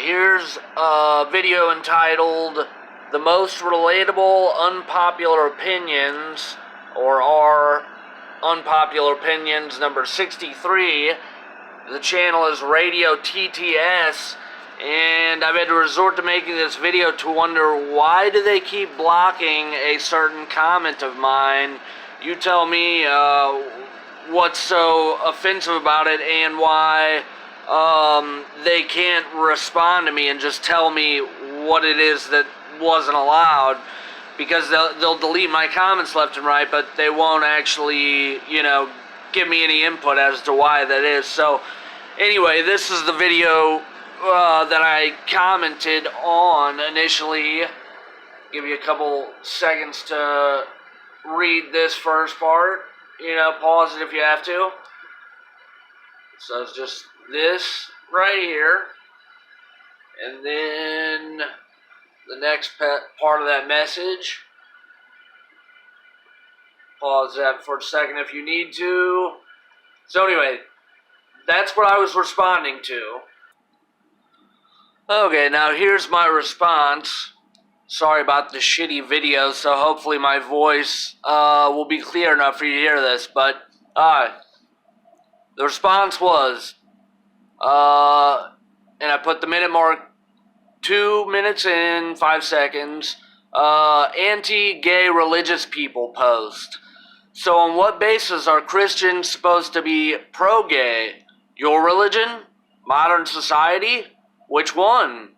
here's a video entitled The Most Relatable Unpopular Opinions, or our Unpopular Opinions number 63. The channel is Radio TTS, and I've had to resort to making this video to wonder, why do they keep blocking a certain comment of mine? You tell me what's so offensive about it, and why they can't respond to me and just tell me what it is that wasn't allowed, because they'll delete my comments left and right, but they won't actually, give me any input as to why that is. So anyway, this is the video that I commented on initially. Give you a couple seconds to read this first part. Pause it if you have to. So it's just this right here, and then the next part of that message. Pause that for a second if you need to. So anyway, that's what I was responding to. Okay, now here's my response. Sorry about the shitty video, so hopefully my voice will be clear enough for you to hear this, but the response was, and I put the minute mark, 2 minutes and 5 seconds, anti-gay religious people post. So on what basis are Christians supposed to be pro-gay? Your religion? Modern society? Which one?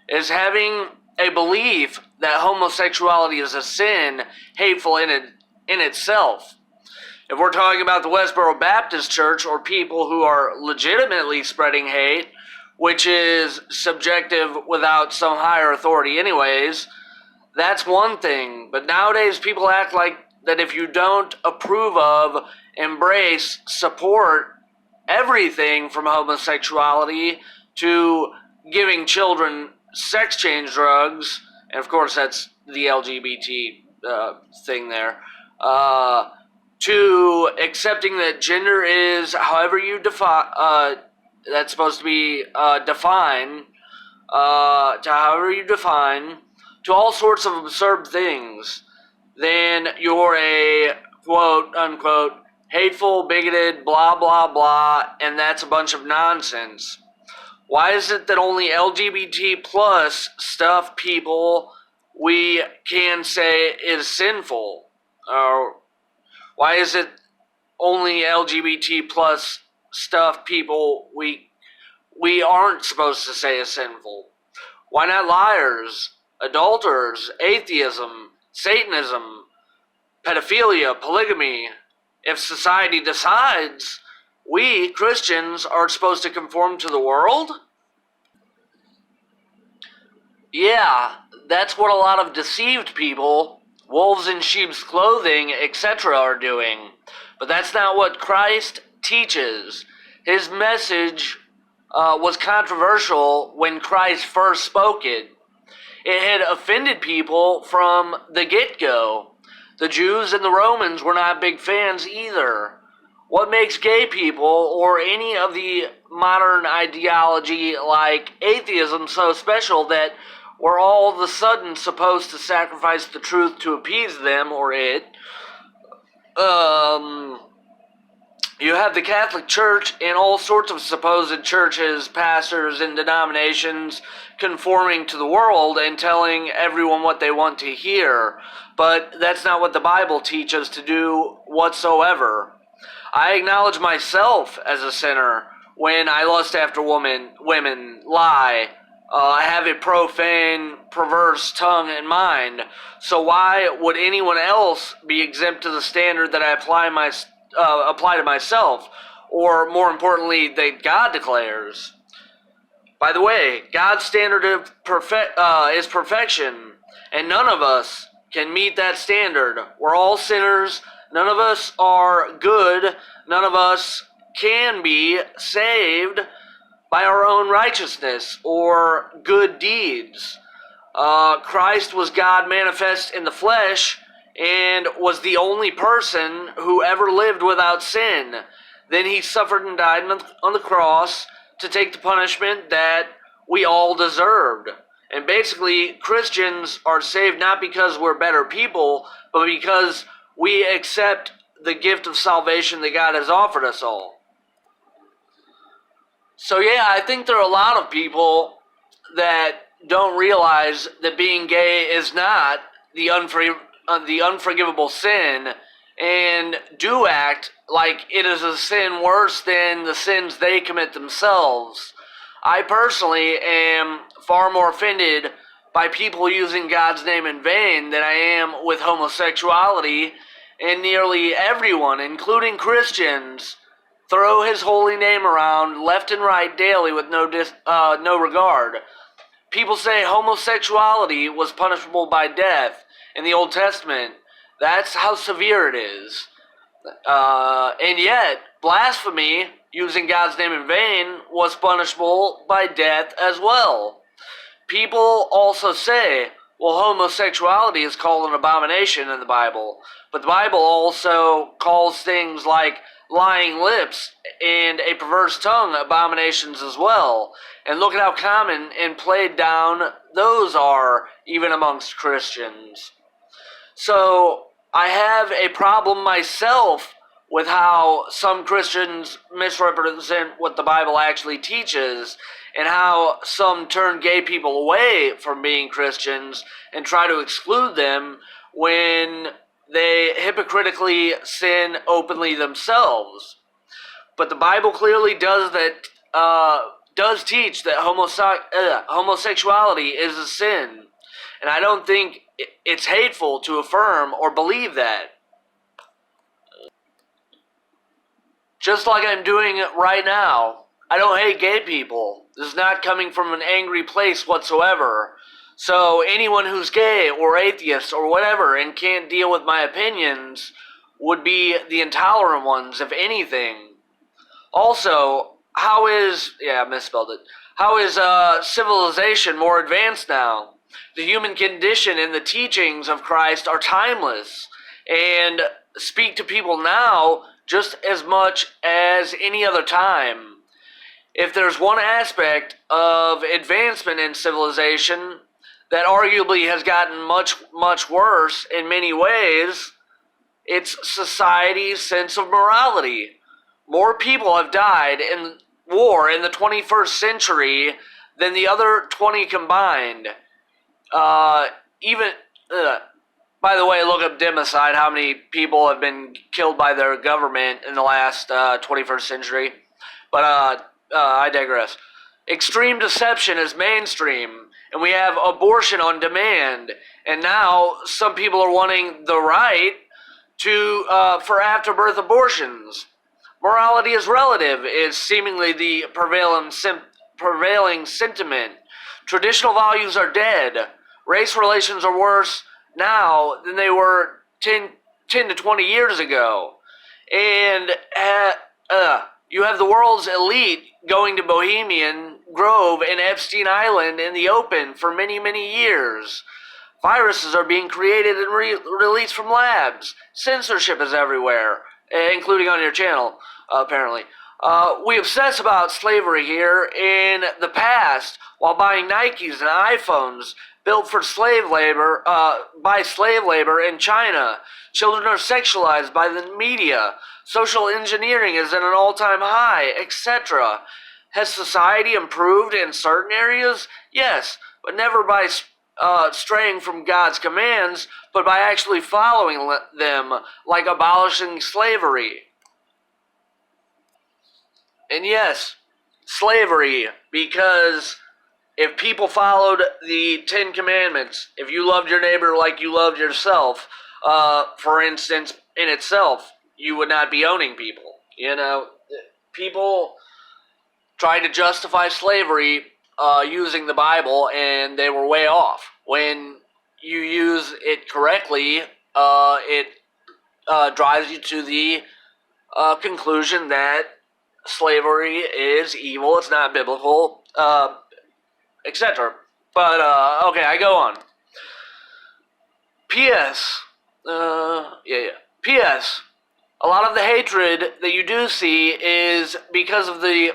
Is having a belief that homosexuality is a sin hateful in itself? If we're talking about the Westboro Baptist Church, or people who are legitimately spreading hate, which is subjective without some higher authority anyways, that's one thing. But nowadays people act like that if you don't approve of, embrace, support everything from homosexuality to giving children sex change drugs, and of course that's the LGBT thing there, to accepting that gender is however you define, that's supposed to be defined, to however you define, to all sorts of absurd things, then you're a quote unquote hateful, bigoted, blah blah blah, and that's a bunch of nonsense. Why is it that only LGBT plus stuff people we can say is sinful? Or why is it only LGBT plus stuff people we aren't supposed to say is sinful? Why not liars, adulterers, atheism, Satanism, pedophilia, polygamy? If society decides we, Christians, are supposed to conform to the world? Yeah, that's what a lot of deceived people, wolves in sheep's clothing, etc. are doing. But that's not what Christ teaches. His message was controversial when Christ first spoke it. It had offended people from the get-go. The Jews and the Romans were not big fans either. What makes gay people, or any of the modern ideology like atheism, so special that we're all of a sudden supposed to sacrifice the truth to appease them or it? You have the Catholic Church and all sorts of supposed churches, pastors, and denominations conforming to the world and telling everyone what they want to hear. But that's not what the Bible teaches to do whatsoever. I acknowledge myself as a sinner when I lust after women, lie, have a profane, perverse tongue and mind. So why would anyone else be exempt to the standard that I apply to myself, or more importantly, that God declares? By the way, God's standard is perfection, and none of us can meet that standard. We're all sinners. None of us are good. None of us can be saved by our own righteousness or good deeds. Christ was God manifest in the flesh, and was the only person who ever lived without sin. Then he suffered and died on the cross to take the punishment that we all deserved. And basically, Christians are saved not because we're better people, but because we accept the gift of salvation that God has offered us all. So yeah, I think there are a lot of people that don't realize that being gay is not the unforgivable sin, and do act like it is a sin worse than the sins they commit themselves. I personally am far more offended by people using God's name in vain than I am with homosexuality, and nearly everyone, including Christians, throw his holy name around left and right daily with no regard. People say homosexuality was punishable by death in the Old Testament. That's how severe it is. And yet, blasphemy, using God's name in vain, was punishable by death as well. People also say, well, homosexuality is called an abomination in the Bible. But the Bible also calls things like lying lips and a perverse tongue abominations as well. And look at how common and played down those are, even amongst Christians. So, I have a problem myself with how some Christians misrepresent what the Bible actually teaches, and how some turn gay people away from being Christians and try to exclude them when they hypocritically sin openly themselves. But the Bible clearly does teach that homosexuality is a sin, and I don't think it's hateful to affirm or believe that. Just like I'm doing it right now. I don't hate gay people. This is not coming from an angry place whatsoever. So anyone who's gay or atheist or whatever and can't deal with my opinions would be the intolerant ones, if anything. Also, I misspelled it. How is civilization more advanced now? The human condition and the teachings of Christ are timeless and speak to people now just as much as any other time. If there's one aspect of advancement in civilization that arguably has gotten much, much worse in many ways, it's society's sense of morality. More people have died in war in the 21st century than the other 20 combined. By the way, look up democide, how many people have been killed by their government in the last 21st century. But I digress. Extreme deception is mainstream, and we have abortion on demand. And now some people are wanting the right for afterbirth abortions. Morality is relative is seemingly the prevailing sentiment. Traditional values are dead. Race relations are worse now than they were 10 to 20 years ago. And you have the world's elite going to Bohemian Grove and Epstein Island in the open for many, many years. Viruses are being created and released from labs. Censorship is everywhere, including on your channel, apparently. We obsess about slavery here in the past while buying Nikes and iPhones built for slave labor, by slave labor in China. Children are sexualized by the media. Social engineering is at an all-time high, etc. Has society improved in certain areas? Yes, but never by straying from God's commands, but by actually following them, like abolishing slavery. And yes, slavery, because if people followed the 10 Commandments, if you loved your neighbor like you loved yourself, for instance, in itself, you would not be owning people. You know, people tried to justify slavery using the Bible, and they were way off. When you use it correctly, it drives you to the conclusion that slavery is evil, it's not biblical, etc. But, okay, I go on. P.S. P.S. A lot of the hatred that you do see is because of the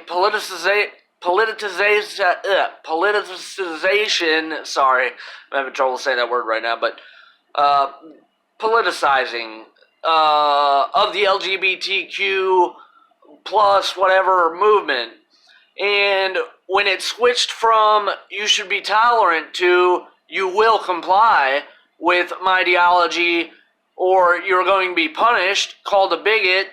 politicization, sorry, I'm having trouble saying that word right now, but politicizing of the LGBTQ plus whatever movement. And when it switched from you should be tolerant to you will comply with my ideology or you're going to be punished, called a bigot,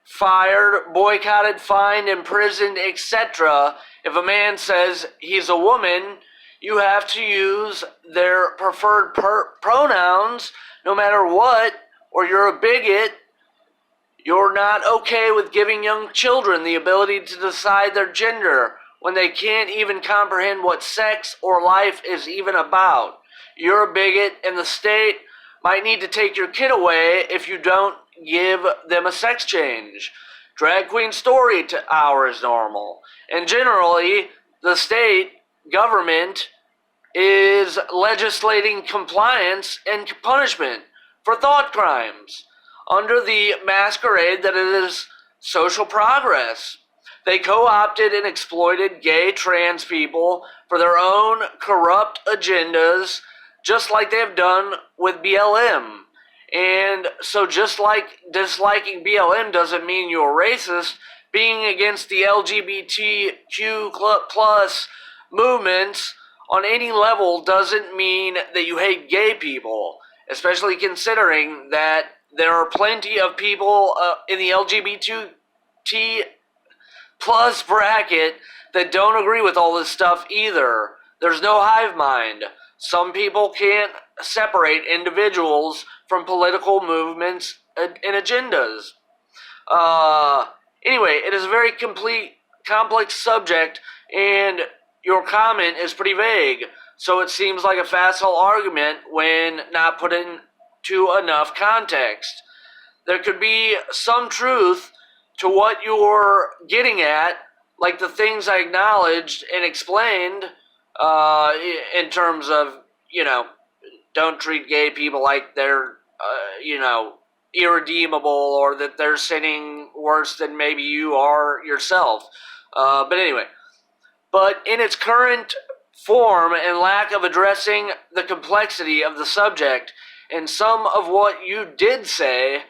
fired, boycotted, fined, imprisoned, etc. If a man says he's a woman, you have to use their preferred pronouns no matter what, or you're a bigot. You're not okay with giving young children the ability to decide their gender when they can't even comprehend what sex or life is even about. You're a bigot, and the state might need to take your kid away if you don't give them a sex change. Drag queen story hour is normal. And generally, the state government is legislating compliance and punishment for thought crimes under the masquerade that it is social progress. They co-opted and exploited gay trans people for their own corrupt agendas, just like they have done with BLM. And so just like disliking BLM doesn't mean you're racist, being against the LGBTQ plus movements on any level doesn't mean that you hate gay people, especially considering that there are plenty of people in the LGBT plus bracket that don't agree with all this stuff either. There's no hive mind. Some people can't separate individuals from political movements and agendas. Anyway, it is a very complex subject, and your comment is pretty vague, so it seems like a facile argument when not put into enough context. There could be some truth to what you're getting at, like the things I acknowledged and explained in terms of, don't treat gay people like they're, irredeemable or that they're sinning worse than maybe you are yourself. But anyway, but in its current form and lack of addressing the complexity of the subject and some of what you did say,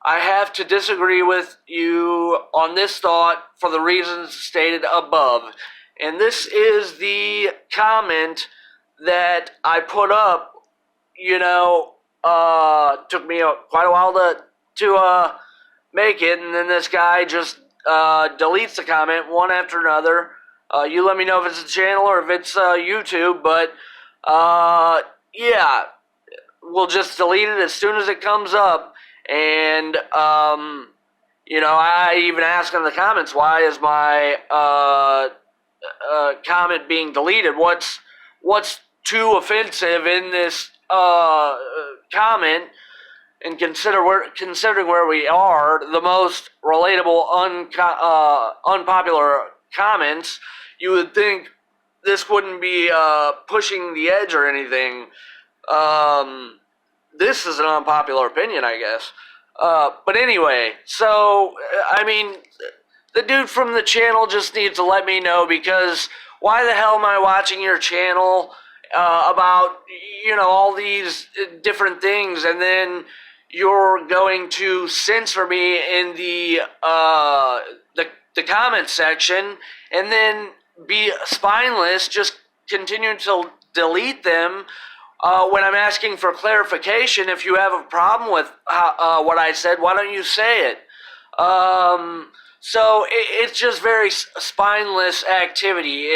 I have to disagree with you on this thought for the reasons stated above. And this is the comment that I put up, took me quite a while to make it, and then this guy just deletes the comment one after another. You let me know if it's a channel or if it's YouTube, but yeah, we'll just delete it as soon as it comes up. And I even ask in the comments, why is my comment being deleted? What's too offensive in this comment? And considering where we are, the most relatable, unpopular comments, you would think this wouldn't be pushing the edge or anything. This is an unpopular opinion, I guess. But anyway, so, the dude from the channel just needs to let me know, because why the hell am I watching your channel about, all these different things, and then you're going to censor me in the comment section, and then be spineless, just continue to delete them when I'm asking for clarification. If you have a problem with what I said, why don't you say it? So it's just very spineless activity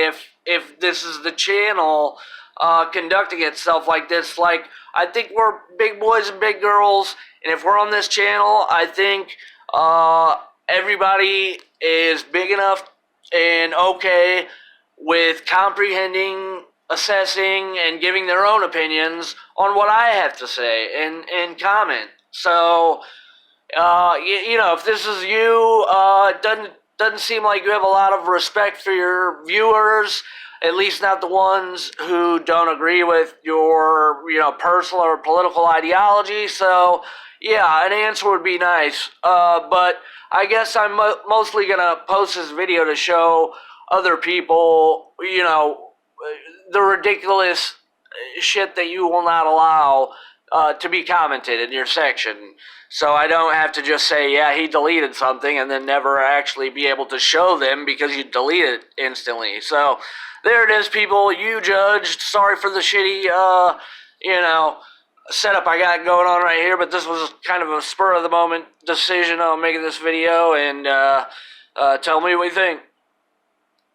if this is the channel conducting itself like this. Like, I think we're big boys and big girls, and if we're on this channel, I think everybody is big enough and okay with comprehending, assessing, and giving their own opinions on what I have to say and comment. So, if this is you, it doesn't seem like you have a lot of respect for your viewers, at least not the ones who don't agree with your, personal or political ideology. So, yeah, an answer would be nice. But I guess I'm mostly going to post this video to show other people, you know, the ridiculous shit that you will not allow to be commented in your section. So I don't have to just say, yeah, he deleted something and then never actually be able to show them because you delete it instantly. So there it is, people. You judged. Sorry for the shitty, you know, setup I got going on right here, but this was kind of a spur of the moment decision on making this video, and tell me what you think.